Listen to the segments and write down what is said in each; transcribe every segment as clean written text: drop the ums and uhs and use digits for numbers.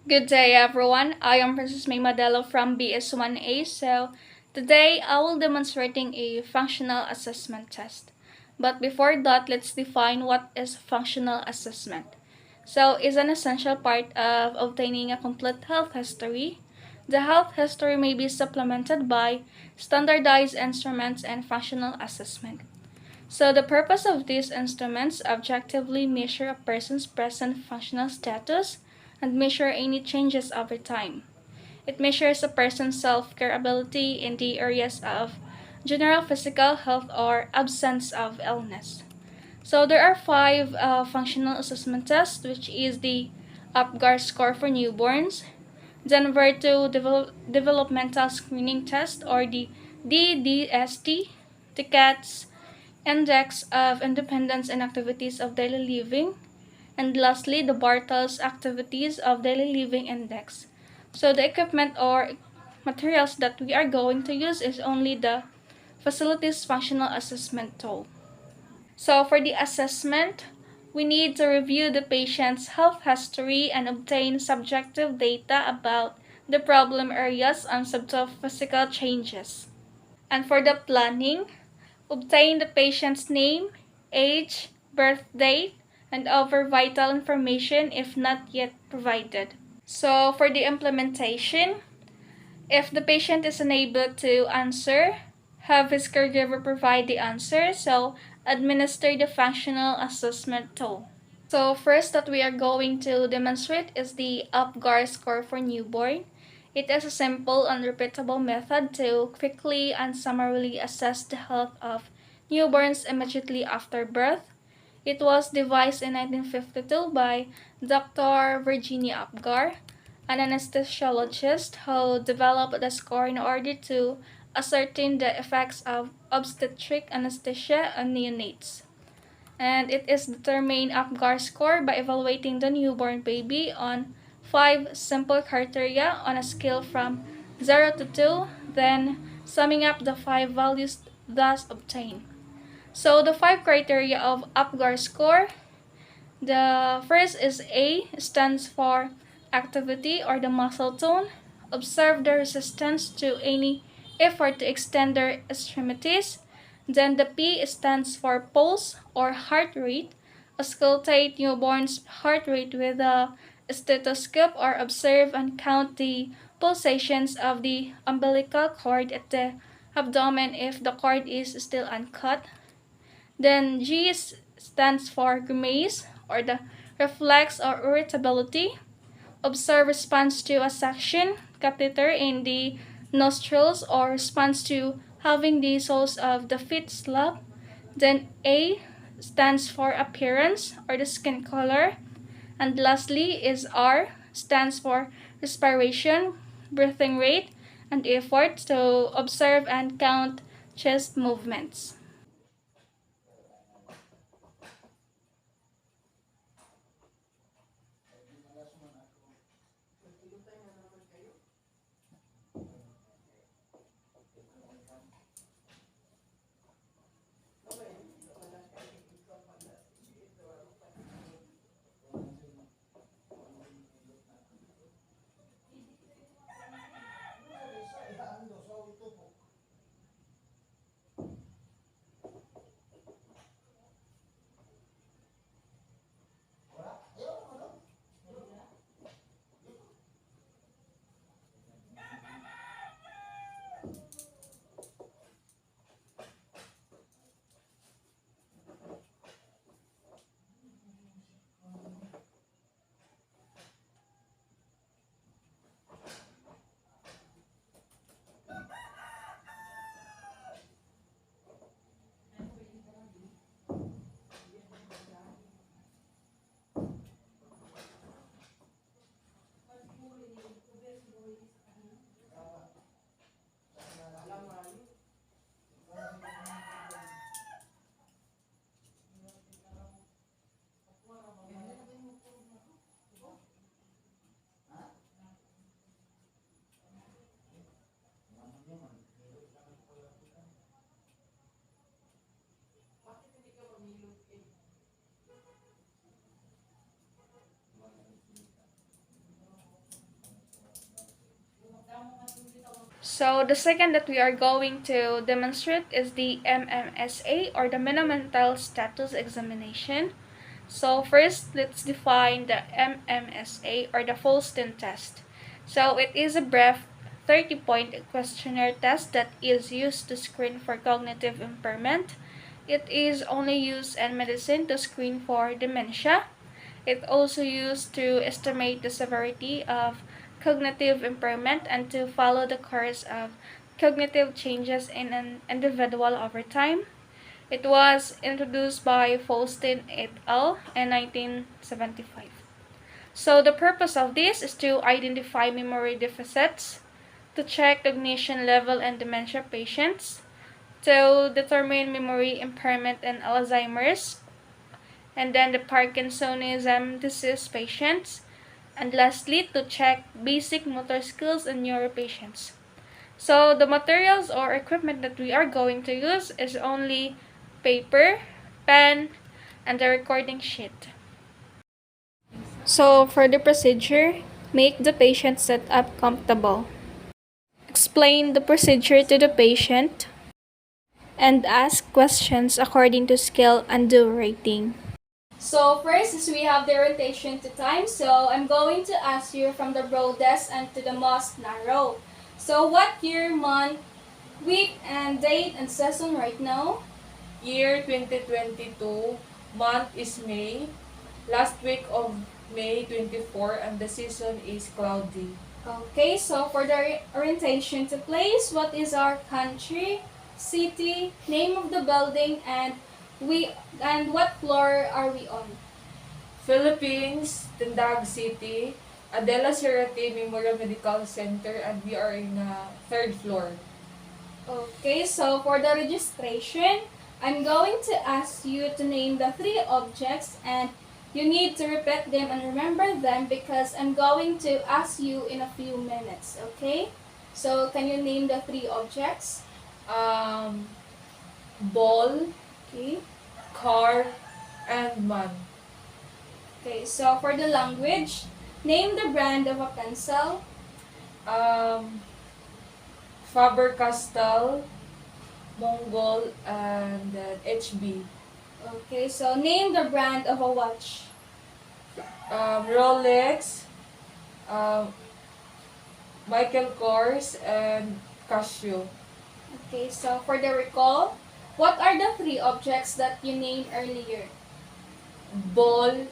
Good day, everyone. I am Princess May Modelo from BS1A. So, today I will demonstrating a functional assessment test. But before that, let's define what is functional assessment. So, is an essential part of obtaining a complete health history. The health history may be supplemented by standardized instruments and functional assessment. So, the purpose of these instruments objectively measure a person's present functional status and measure any changes over time. It measures a person's self-care ability in the areas of general physical health or absence of illness. So, there are five functional assessment tests, which is the UPGAR score for newborns, Denver 2 developmental screening test or the DDST, the CATS Index of Independence and Activities of Daily Living, and lastly, the Bartels Activities of Daily Living Index. So the equipment or materials that we are going to use is only the facilities functional assessment tool. So for the assessment, we need to review the patient's health history and obtain subjective data about the problem areas and subtle physical changes. And for the planning, obtain the patient's name, age, birth date, and other vital information if not yet provided. So for the implementation, if the patient is unable to answer, have his caregiver provide the answer. So administer the functional assessment tool. So first that we are going to demonstrate is the UPGAR score for newborn. It is a simple and repeatable method to quickly and summarily assess the health of newborns immediately after birth. It was devised in 1952 by Dr. Virginia UPGAR, an anesthesiologist who developed the score in order to ascertain the effects of obstetric anesthesia on neonates. And it is determined UPGAR score by evaluating the newborn baby on five simple criteria on a scale from 0 to 2, then summing up the five values thus obtained. So the five criteria of UPGAR score, the first is A, stands for activity or the muscle tone. Observe the resistance to any effort to extend their extremities. Then the P stands for pulse or heart rate. Auscultate newborn's heart rate with a stethoscope or observe and count the pulsations of the umbilical cord at the abdomen if the cord is still uncut. Then G stands for grimace or the reflex or irritability. Observe response to a suction catheter in the nostrils or response to having the soles of the feet slap. Then A stands for appearance or the skin color. And lastly is R stands for respiration, breathing rate, and effort to observe and count chest movements. So the second that we are going to demonstrate is the MMSA, or the Mental Status Examination. So first, let's define the MMSA, or the Folstein test. So it is a brief 30-point questionnaire test that is used to screen for cognitive impairment. It is only used in medicine to screen for dementia. It also used to estimate the severity of cognitive impairment and to follow the course of cognitive changes in an individual over time. It was introduced by Folstein et al. In 1975. So the purpose of this is to identify memory deficits, to check cognition level in dementia patients, to determine memory impairment in Alzheimer's, and then the Parkinsonism disease patients, and lastly, to check basic motor skills in neuro patients. So the materials or equipment that we are going to use is only paper, pen, and the recording sheet. So for the procedure, make the patient sit up comfortable. Explain the procedure to the patient and ask questions according to skill and do rating. So first is we have the rotation to time. So I'm going to ask you from the broadest and to the most narrow. So what year, month, week, and date and season right now? Year 2022, month is May, last week of May 24, and the season is cloudy. Okay, so for the orientation to place, what is our country, city, name of the building, and what floor are we on? Philippines, Tindag City, Adela Cerati Memorial Medical Center, and we are in the third floor. Okay, so for the registration, I'm going to ask you to name the 3 objects, and you need to repeat them and remember them because I'm going to ask you in a few minutes, okay? So can you name the 3 objects? Ball, Okay. car, and man. Okay, so for the language, name the brand of a pencil. Faber-Castell, Mongol, and then HB. Okay, so name the brand of a watch. Rolex, Michael Kors, and Casio. Okay, so for the recall, what are the 3 objects that you named earlier? Ball,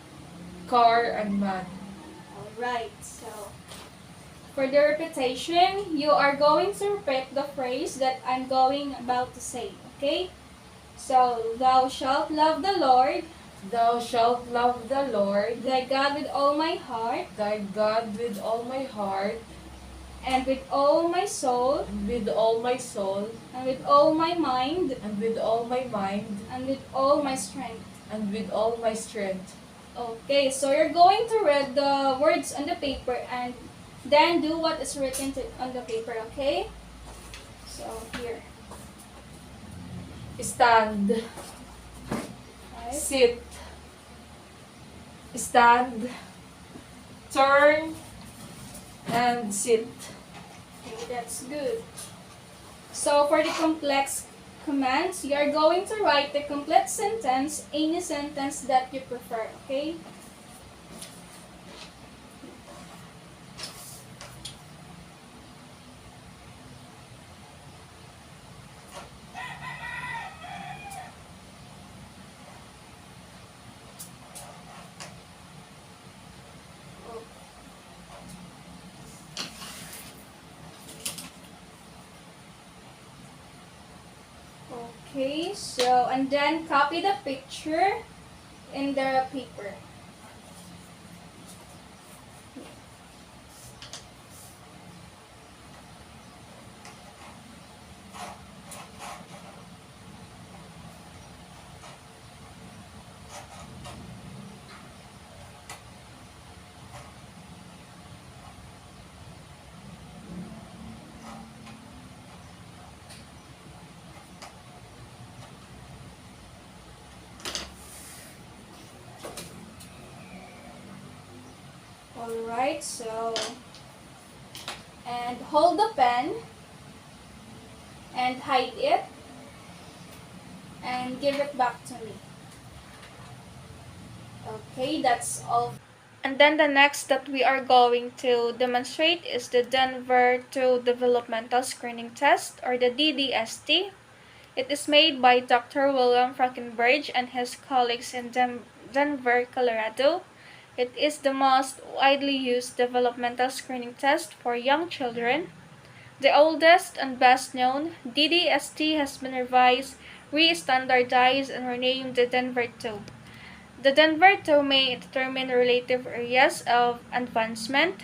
car, and man. Alright, so for the repetition, you are going to repeat the phrase that I'm going about to say, okay? So, thou shalt love the Lord, Thou shalt love the Lord, thy God with all my heart, thy God with all my heart, and with all my soul, and with all my soul, and with all my mind, and with all my mind, and with all my strength. and with all my strength. Okay, so you're going to read the words on the paper and then do what is written on the paper, okay? So, here. Stand, Right? sit, stand, turn, and sit. Okay, that's good. So, for the complex commands, you are going to write the complete sentence, any sentence that you prefer, okay? Okay, so, and then copy the picture in the paper. Alright, so, and hold the pen and hide it and give it back to me. Okay, that's all. And then the next that we are going to demonstrate is the Denver 2 Developmental Screening Test, or the DDST. It is made by Dr. William Frankenberg and his colleagues in Denver, Colorado. It is the most widely used developmental screening test for young children. The oldest and best known, DDST has been revised, re-standardized, and renamed the Denver 2. The Denver 2 may determine relative areas of advancement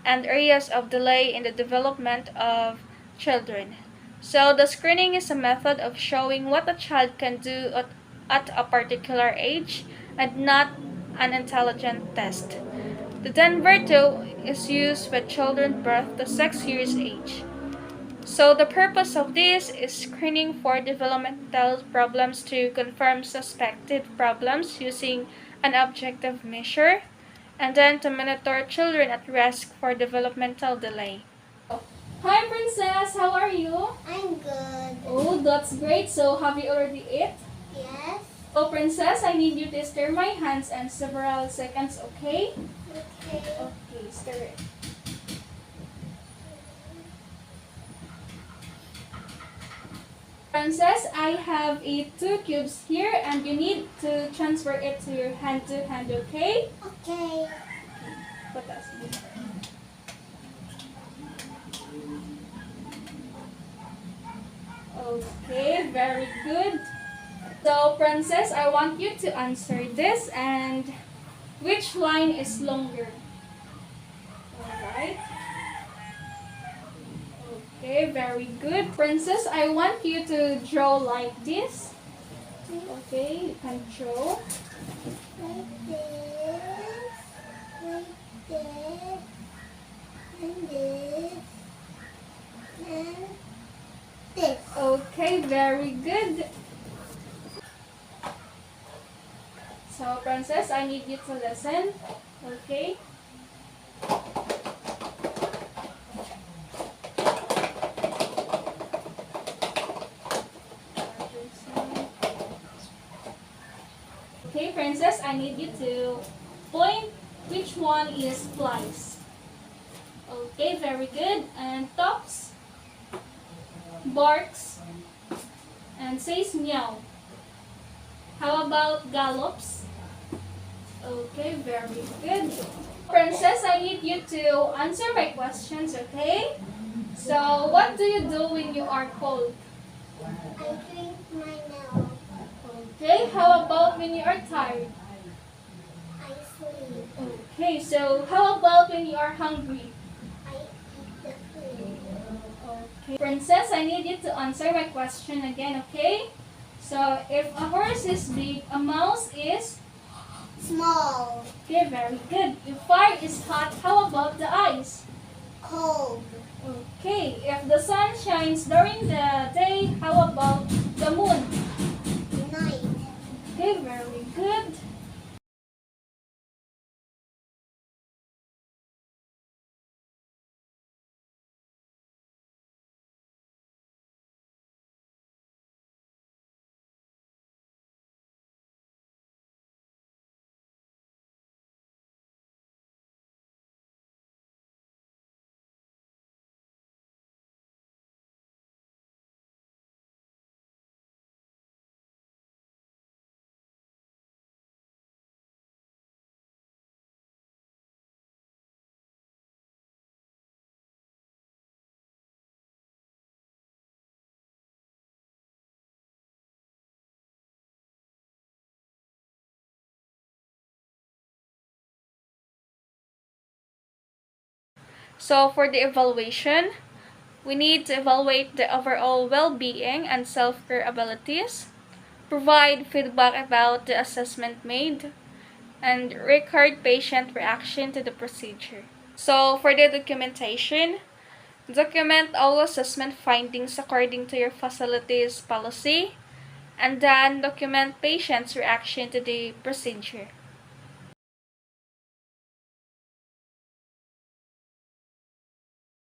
and areas of delay in the development of children. So, the screening is a method of showing what a child can do at a particular age and not an intelligence test. The Denver 2 is used with children birth to 6 years age. So the purpose of this is screening for developmental problems to confirm suspected problems using an objective measure, and then to monitor children at risk for developmental delay. Hi Princess, how are you? I'm good. Oh, that's great. So have you already ate? Yes. So Princess, I need you to stir my hands and several seconds, okay? Okay. Okay, stir it. Princess, I have 2 cubes here and you need to transfer it to your hand, okay? Okay. Put us. Okay, very good. So, Princess, I want you to answer this, and which line is longer? Alright. Okay, very good. Princess, I want you to draw like this. Okay, you can draw. Like this. Like this. And this. And this. Okay, very good. So, Princess, I need you to listen. Okay? Okay, Princess, I need you to point which one is flies. Okay, very good. And talks, barks, and says meow. How about gallops? Okay, very good. Princess, I need you to answer my questions, okay? So, what do you do when you are cold? I drink my milk. Okay, how about when you are tired? I sleep. Okay, so how about when you are hungry? I eat the food. Okay. Princess, I need you to answer my question again, okay? So, if a horse is big, a mouse is? Small. Okay, very good. If fire is hot, how about the ice? Cold. Okay, if the sun shines during the day, how about the moon? Night. Okay, very good. So, for the evaluation, we need to evaluate the overall well-being and self-care abilities, provide feedback about the assessment made, and record patient reaction to the procedure. So, for the documentation, document all assessment findings according to your facility's policy, and then document patient's reaction to the procedure.